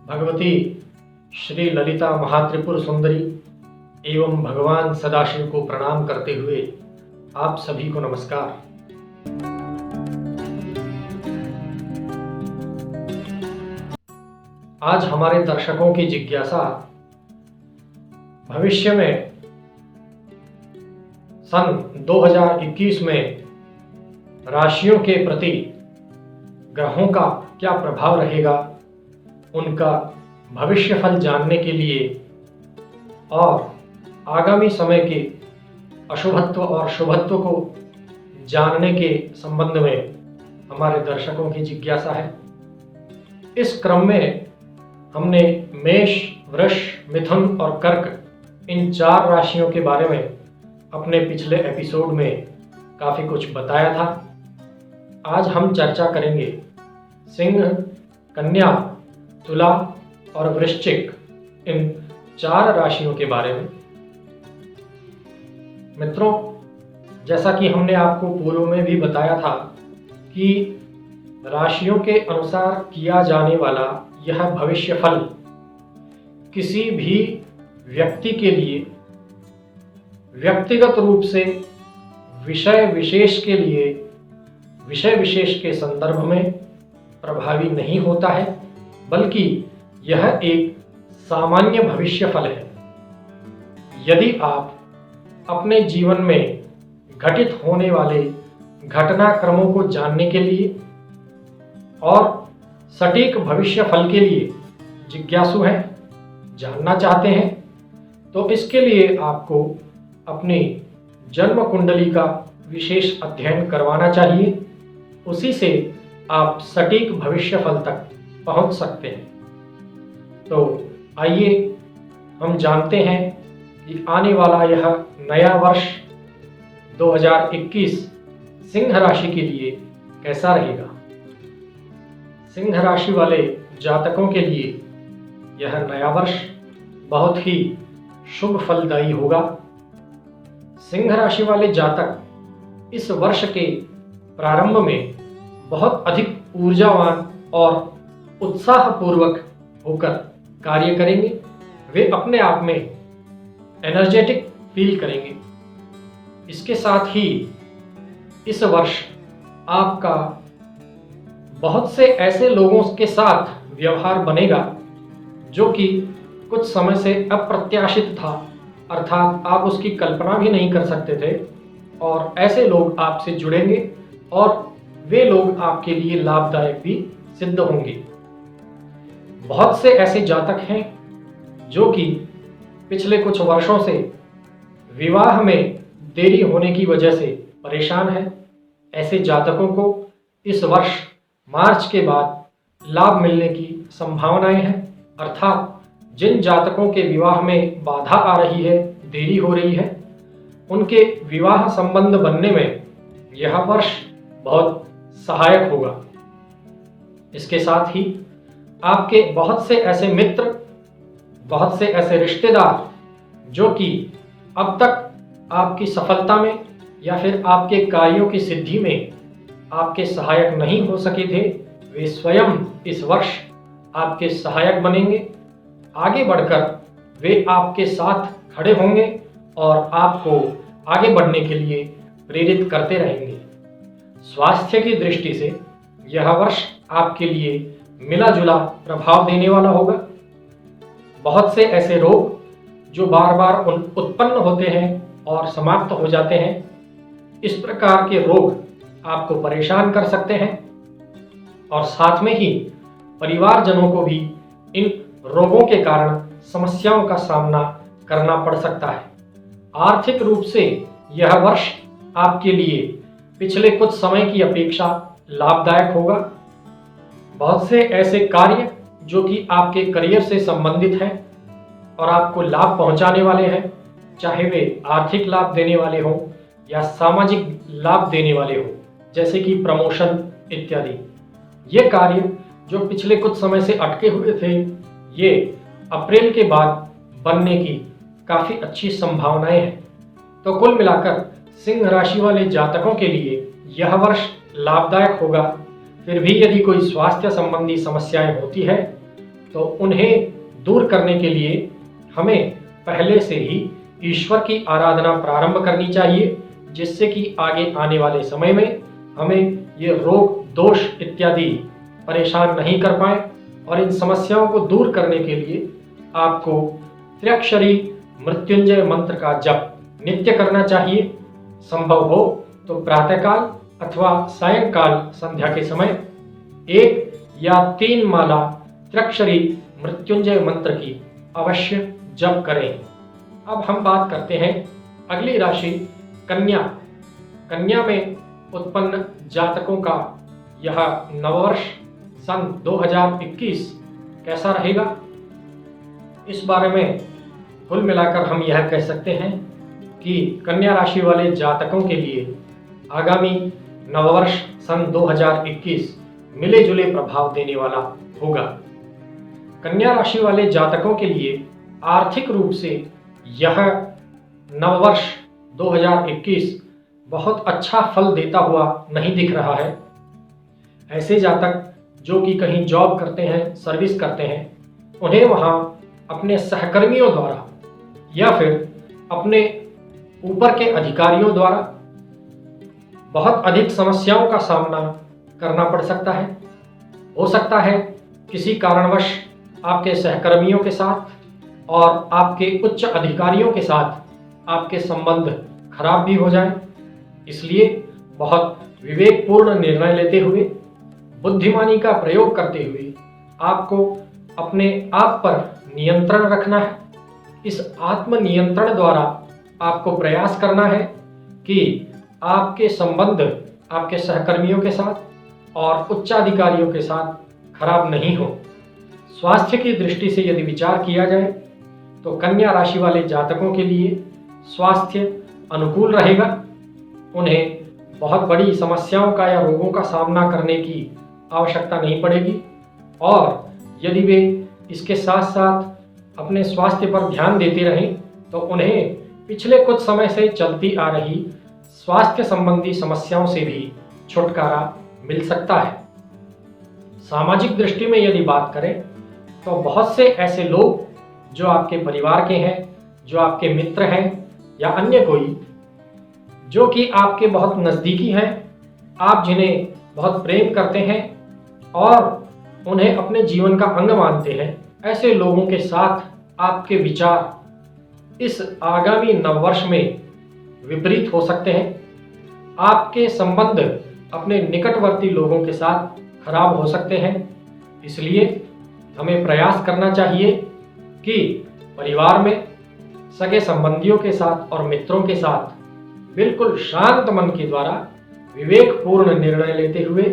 भगवती श्री ललिता महात्रिपुर सुंदरी एवं भगवान सदाशिव को प्रणाम करते हुए आप सभी को नमस्कार। आज हमारे दर्शकों की जिज्ञासा भविष्य में सन 2021 में राशियों के प्रति ग्रहों का क्या प्रभाव रहेगा, उनका भविष्य फल जानने के लिए और आगामी समय के अशुभत्व और शुभत्व को जानने के संबंध में हमारे दर्शकों की जिज्ञासा है। इस क्रम में हमने मेष, वृष, मिथुन और कर्क इन 4 राशियों के बारे में अपने पिछले एपिसोड में काफ़ी कुछ बताया था। आज हम चर्चा करेंगे सिंह, कन्या, तुला और वृश्चिक इन 4 राशियों के बारे में। मित्रों, जैसा कि हमने आपको पूर्व में भी बताया था कि राशियों के अनुसार किया जाने वाला यह भविष्य फल किसी भी व्यक्ति के लिए व्यक्तिगत रूप से विषय विशेष के संदर्भ में प्रभावी नहीं होता है, बल्कि यह एक सामान्य भविष्य फल है। यदि आप अपने जीवन में घटित होने वाले घटनाक्रमों को जानने के लिए और सटीक भविष्य फल के लिए जिज्ञासु हैं, जानना चाहते हैं, तो इसके लिए आपको अपनी जन्म कुंडली का विशेष अध्ययन करवाना चाहिए। उसी से आप सटीक भविष्य फल तक पहुंच सकते हैं। तो आइए हम जानते हैं कि आने वाला यह नया वर्ष 2021 सिंह राशि के लिए कैसा रहेगा। सिंह राशि वाले जातकों के लिए यह नया वर्ष बहुत ही शुभ फलदायी होगा। सिंह राशि वाले जातक इस वर्ष के प्रारंभ में बहुत अधिक ऊर्जावान और उत्साहपूर्वक होकर कार्य करेंगे। वे अपने आप में एनर्जेटिक फील करेंगे। इसके साथ ही इस वर्ष आपका बहुत से ऐसे लोगों के साथ व्यवहार बनेगा जो कि कुछ समय से अप्रत्याशित था, अर्थात आप उसकी कल्पना भी नहीं कर सकते थे, और ऐसे लोग आपसे जुड़ेंगे और वे लोग आपके लिए लाभदायक भी सिद्ध होंगे। बहुत से ऐसे जातक हैं जो कि पिछले कुछ वर्षों से विवाह में देरी होने की वजह से परेशान हैं। ऐसे जातकों को इस वर्ष मार्च के बाद लाभ मिलने की संभावनाएं हैं, अर्थात जिन जातकों के विवाह में बाधा आ रही है, देरी हो रही है, उनके विवाह संबंध बनने में यह वर्ष बहुत सहायक होगा। इसके साथ ही आपके बहुत से ऐसे मित्र, बहुत से ऐसे रिश्तेदार जो कि अब तक आपकी सफलता में या फिर आपके कार्यों की सिद्धि में आपके सहायक नहीं हो सके थे, वे स्वयं इस वर्ष आपके सहायक बनेंगे। आगे बढ़कर वे आपके साथ खड़े होंगे और आपको आगे बढ़ने के लिए प्रेरित करते रहेंगे। स्वास्थ्य की दृष्टि से यह वर्ष आपके लिए मिला जुला प्रभाव देने वाला होगा। बहुत से ऐसे रोग जो बार बार उत्पन्न होते हैं और समाप्त हो जाते हैं, इस प्रकार के रोग आपको परेशान कर सकते हैं और साथ में ही परिवारजनों को भी इन रोगों के कारण समस्याओं का सामना करना पड़ सकता है। आर्थिक रूप से यह वर्ष आपके लिए पिछले कुछ समय की अपेक्षा लाभदायक होगा। बहुत से ऐसे कार्य जो कि आपके करियर से संबंधित हैं और आपको लाभ पहुंचाने वाले हैं, चाहे वे आर्थिक लाभ देने वाले हों या सामाजिक लाभ देने वाले हों, जैसे कि प्रमोशन इत्यादि, ये कार्य जो पिछले कुछ समय से अटके हुए थे, ये अप्रैल के बाद बनने की काफ़ी अच्छी संभावनाएं हैं। तो कुल मिलाकर सिंह राशि वाले जातकों के लिए यह वर्ष लाभदायक होगा। फिर भी यदि कोई स्वास्थ्य संबंधी समस्याएं होती है तो उन्हें दूर करने के लिए हमें पहले से ही ईश्वर की आराधना प्रारंभ करनी चाहिए, जिससे कि आगे आने वाले समय में हमें ये रोग दोष इत्यादि परेशान नहीं कर पाए। और इन समस्याओं को दूर करने के लिए आपको त्र्यक्षरी मृत्युंजय मंत्र का जप नित्य करना चाहिए। संभव हो तो प्रातःकाल अथवा सायंकाल संध्या के समय 1 या 3 माला त्र्यक्षरी मृत्युंजय मंत्र की अवश्य जप करें। अब हम बात करते हैं अगली राशि कन्या। कन्या में उत्पन्न जातकों का यह नववर्ष सन 2021 कैसा रहेगा, इस बारे में कुल मिलाकर हम यह कह सकते हैं कि कन्या राशि वाले जातकों के लिए आगामी नववर्ष सन 2021 मिले जुले प्रभाव देने वाला होगा। कन्या राशि वाले जातकों के लिए आर्थिक रूप से यह नववर्ष 2021 बहुत अच्छा फल देता हुआ नहीं दिख रहा है। ऐसे जातक जो कि कहीं जॉब करते हैं, सर्विस करते हैं, उन्हें वहाँ अपने सहकर्मियों द्वारा या फिर अपने ऊपर के अधिकारियों द्वारा बहुत अधिक समस्याओं का सामना करना पड़ सकता है। हो सकता है किसी कारणवश आपके सहकर्मियों के साथ और आपके उच्च अधिकारियों के साथ आपके संबंध खराब भी हो जाए। इसलिए बहुत विवेकपूर्ण निर्णय लेते हुए, बुद्धिमानी का प्रयोग करते हुए आपको अपने आप पर नियंत्रण रखना है। इस आत्म नियंत्रण द्वारा आपको प्रयास करना है कि आपके संबंध आपके सहकर्मियों के साथ और उच्चाधिकारियों के साथ खराब नहीं हो। स्वास्थ्य की दृष्टि से यदि विचार किया जाए तो कन्या राशि वाले जातकों के लिए स्वास्थ्य अनुकूल रहेगा। उन्हें बहुत बड़ी समस्याओं का या रोगों का सामना करने की आवश्यकता नहीं पड़ेगी। और यदि वे इसके साथ साथ अपने स्वास्थ्य पर ध्यान देते रहें तो उन्हें पिछले कुछ समय से चलती आ रही स्वास्थ्य संबंधी समस्याओं से भी छुटकारा मिल सकता है। सामाजिक दृष्टि में यदि बात करें तो बहुत से ऐसे लोग जो आपके परिवार के हैं, जो आपके मित्र हैं या अन्य कोई जो कि आपके बहुत नज़दीकी हैं, आप जिन्हें बहुत प्रेम करते हैं और उन्हें अपने जीवन का अंग मानते हैं, ऐसे लोगों के साथ आपके विचार इस आगामी नववर्ष में विपरीत हो सकते हैं। आपके संबंध अपने निकटवर्ती लोगों के साथ खराब हो सकते हैं। इसलिए हमें प्रयास करना चाहिए कि परिवार में सगे संबंधियों के साथ और मित्रों के साथ बिल्कुल शांत मन के द्वारा विवेकपूर्ण निर्णय लेते हुए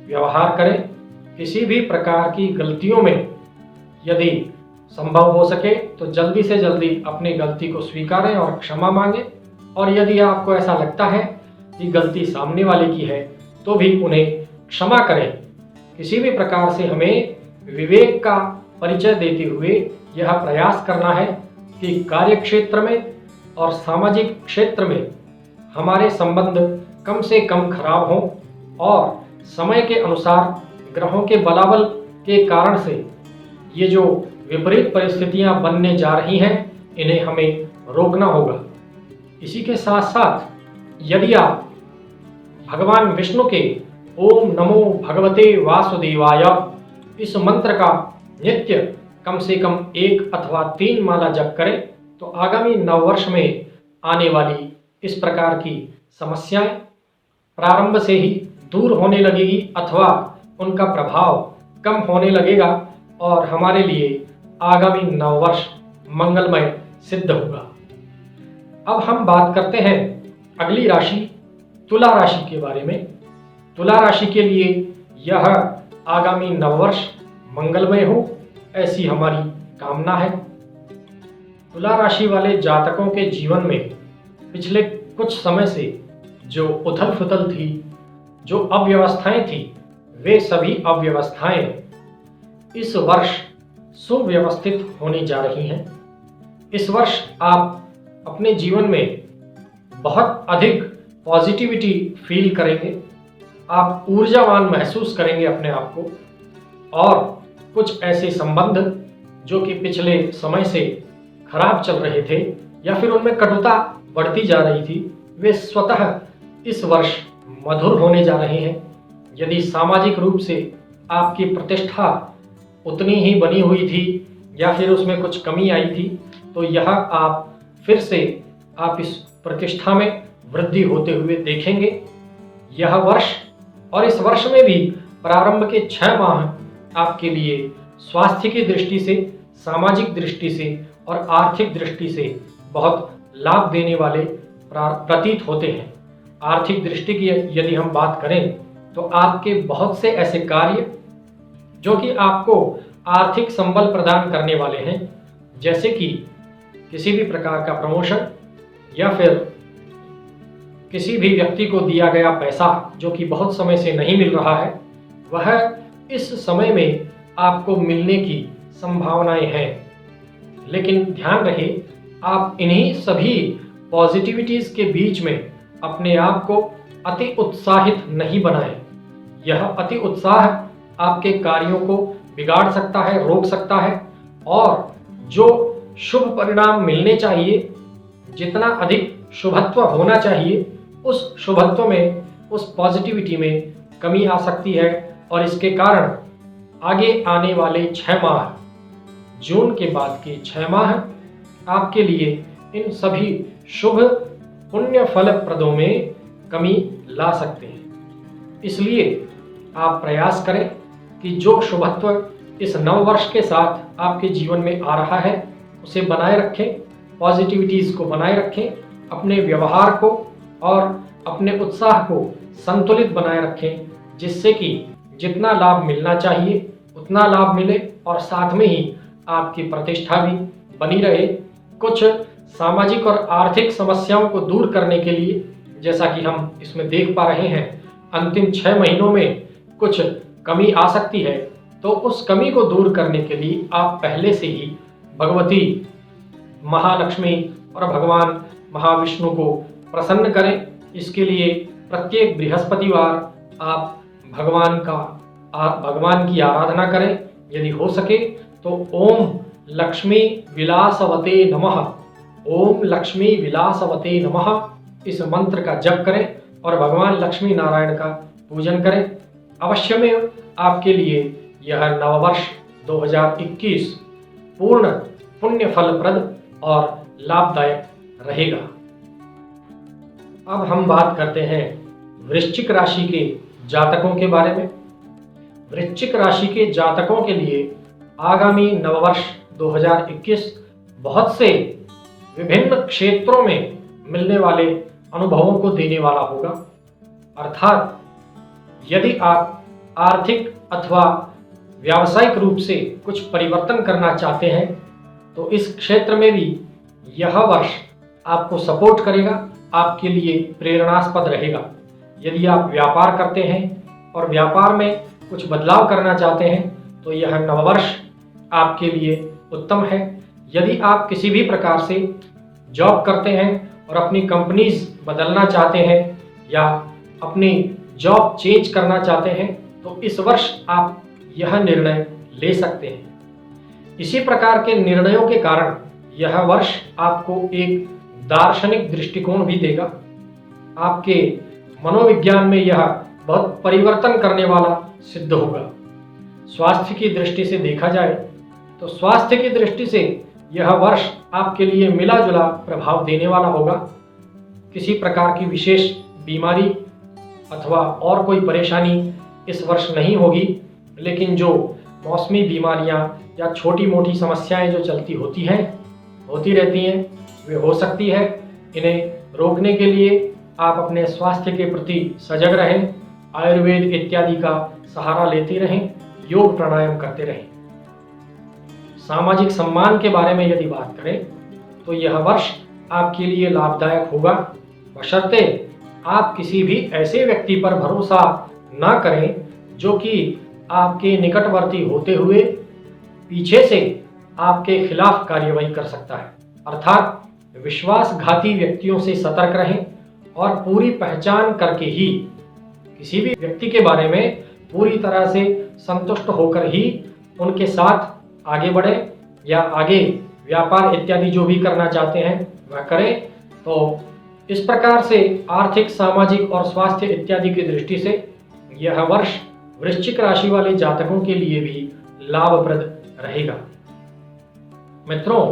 व्यवहार करें। किसी भी प्रकार की गलतियों में यदि संभव हो सके तो जल्दी से जल्दी अपनी गलती को स्वीकारें और क्षमा मांगें। और यदि आपको ऐसा लगता है कि गलती सामने वाले की है तो भी उन्हें क्षमा करें। किसी भी प्रकार से हमें विवेक का परिचय देते हुए यह प्रयास करना है कि कार्य क्षेत्र में और सामाजिक क्षेत्र में हमारे संबंध कम से कम खराब हों और समय के अनुसार ग्रहों के बलाबल के कारण से ये जो विपरीत परिस्थितियां बनने जा रही हैं, इन्हें हमें रोकना होगा। इसी के साथ साथ यदि आप भगवान विष्णु के ओम नमो भगवते वासुदेवाय इस मंत्र का नित्य कम से कम 1 अथवा 3 माला जप करें तो आगामी नववर्ष में आने वाली इस प्रकार की समस्याएं प्रारंभ से ही दूर होने लगेगी अथवा उनका प्रभाव कम होने लगेगा और हमारे लिए आगामी नववर्ष मंगलमय सिद्ध होगा। अब हम बात करते हैं अगली राशि तुला राशि के बारे में। तुला राशि के लिए यह आगामी नववर्ष मंगलमय हो, ऐसी हमारी कामना है। तुला राशि वाले जातकों के जीवन में पिछले कुछ समय से जो उथल पुथल थी, जो अव्यवस्थाएं थी, वे सभी अव्यवस्थाएं इस वर्ष सुव्यवस्थित होने जा रही हैं। इस वर्ष आप अपने जीवन में बहुत अधिक पॉजिटिविटी फील करेंगे। आप ऊर्जावान महसूस करेंगे अपने आप को और कुछ ऐसे संबंध जो कि पिछले समय से खराब चल रहे थे या फिर उनमें कटुता बढ़ती जा रही थी, वे स्वतः इस वर्ष मधुर होने जा रहे हैं। यदि सामाजिक रूप से आपकी प्रतिष्ठा उतनी ही बनी हुई थी या फिर उसमें कुछ कमी आई थी, तो यह आप फिर से आप इस प्रतिष्ठा में वृद्धि होते हुए देखेंगे। यह वर्ष और इस वर्ष में भी प्रारंभ के 6 माह आपके लिए स्वास्थ्य की दृष्टि से, सामाजिक दृष्टि से और आर्थिक दृष्टि से बहुत लाभ देने वाले प्रतीत होते हैं। आर्थिक दृष्टि की यदि हम बात करें तो आपके बहुत से ऐसे कार्य जो कि आपको आर्थिक संबल प्रदान करने वाले हैं, जैसे कि किसी भी प्रकार का प्रमोशन या फिर किसी भी व्यक्ति को दिया गया पैसा जो कि बहुत समय से नहीं मिल रहा है, वह इस समय में आपको मिलने की संभावनाएं हैं। लेकिन ध्यान रहे, आप इन्हीं सभी पॉजिटिविटीज के बीच में अपने आप को अति उत्साहित नहीं बनाएं। यह अति उत्साह आपके कार्यों को बिगाड़ सकता है, रोक सकता है, और जो शुभ परिणाम मिलने चाहिए, जितना अधिक शुभत्व होना चाहिए, उस शुभत्व में, उस पॉजिटिविटी में कमी आ सकती है। और इसके कारण आगे आने वाले 6 माह, जून के बाद के 6 माह आपके लिए इन सभी शुभ पुण्य फलप्रदों में कमी ला सकते हैं। इसलिए आप प्रयास करें कि जो शुभत्व इस नव वर्ष के साथ आपके जीवन में आ रहा है उसे बनाए रखें, पॉजिटिविटीज़ को बनाए रखें, अपने व्यवहार को और अपने उत्साह को संतुलित बनाए रखें, जिससे कि जितना लाभ मिलना चाहिए उतना लाभ मिले और साथ में ही आपकी प्रतिष्ठा भी बनी रहे। कुछ सामाजिक और आर्थिक समस्याओं को दूर करने के लिए, जैसा कि हम इसमें देख पा रहे हैं, अंतिम 6 महीनों में कुछ कमी आ सकती है, तो उस कमी को दूर करने के लिए आप पहले से ही भगवती महालक्ष्मी और भगवान महाविष्णु को प्रसन्न करें। इसके लिए प्रत्येक बृहस्पतिवार आप भगवान की आराधना करें। यदि हो सके तो ओम लक्ष्मी विलासवते नमः, ओम लक्ष्मी विलासवते नमः, इस मंत्र का जप करें और भगवान लक्ष्मी नारायण का पूजन करें। अवश्य में आपके लिए यह नववर्ष 2021 पूर्ण पुण्य फलप्रद और लाभदायक रहेगा। अब हम बात करते हैं वृश्चिक राशि के जातकों के बारे में। वृश्चिक राशि के जातकों के लिए आगामी नववर्ष 2021 बहुत से विभिन्न क्षेत्रों में मिलने वाले अनुभवों को देने वाला होगा। अर्थात यदि आप आर्थिक अथवा व्यावसायिक रूप से कुछ परिवर्तन करना चाहते हैं तो इस क्षेत्र में भी यह वर्ष आपको सपोर्ट करेगा, आपके लिए प्रेरणास्पद रहेगा। यदि आप व्यापार करते हैं और व्यापार में कुछ बदलाव करना चाहते हैं तो यह नववर्ष आपके लिए उत्तम है। यदि आप किसी भी प्रकार से जॉब करते हैं और अपनी कंपनीज बदलना चाहते हैं या अपनी जॉब चेंज करना चाहते हैं तो इस वर्ष आप यह निर्णय ले सकते हैं। इसी प्रकार के निर्णयों के कारण यह वर्ष आपको एक दार्शनिक दृष्टिकोण भी देगा। आपके मनोविज्ञान में यह बहुत परिवर्तन करने वाला सिद्ध होगा। स्वास्थ्य की दृष्टि से देखा जाए तो स्वास्थ्य की दृष्टि से यह वर्ष आपके लिए मिला जुला प्रभाव देने वाला होगा। किसी प्रकार की विशेष बीमारी अथवा और कोई परेशानी इस वर्ष नहीं होगी, लेकिन जो मौसमी बीमारियां या छोटी मोटी समस्याएं जो होती रहती हैं, वे हो सकती है। इन्हें रोकने के लिए आप अपने स्वास्थ्य के प्रति सजग रहें, आयुर्वेद इत्यादि का सहारा लेते रहें, योग प्राणायाम करते रहें। सामाजिक सम्मान के बारे में यदि बात करें तो यह वर्ष आपके लिए लाभदायक होगा, बशर्ते आप किसी भी ऐसे व्यक्ति पर भरोसा ना करें जो कि आपके निकटवर्ती होते हुए पीछे से आपके खिलाफ कार्यवाही कर सकता है। अर्थात विश्वासघाती व्यक्तियों से सतर्क रहें और पूरी पहचान करके ही किसी भी व्यक्ति के बारे में पूरी तरह से संतुष्ट होकर ही उनके साथ आगे बढ़े या आगे व्यापार इत्यादि जो भी करना चाहते हैं वह करें। तो इस प्रकार से आर्थिक, सामाजिक और स्वास्थ्य इत्यादि की दृष्टि से यह वर्ष वृश्चिक राशि वाले जातकों के लिए भी लाभप्रद रहेगा। मित्रों,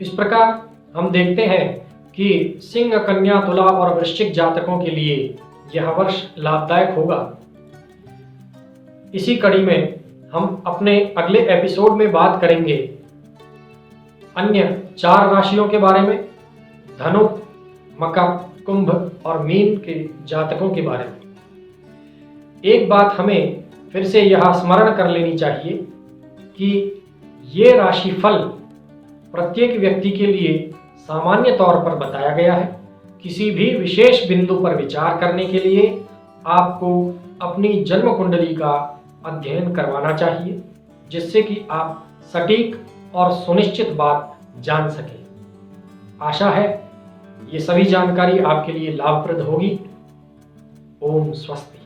इस प्रकार हम देखते हैं कि सिंह, कन्या, तुला और वृश्चिक जातकों के लिए यह वर्ष लाभदायक होगा। इसी कड़ी में हम अपने अगले एपिसोड में बात करेंगे अन्य 4 राशियों के बारे में, धनु, मकर, कुंभ और मीन के जातकों के बारे में। एक बात हमें फिर से यह स्मरण कर लेनी चाहिए कि ये राशिफल प्रत्येक व्यक्ति के लिए सामान्य तौर पर बताया गया है। किसी भी विशेष बिंदु पर विचार करने के लिए आपको अपनी जन्म कुंडली का अध्ययन करवाना चाहिए, जिससे कि आप सटीक और सुनिश्चित बात जान सकें। आशा है ये सभी जानकारी आपके लिए लाभप्रद होगी। ओम स्वस्ति।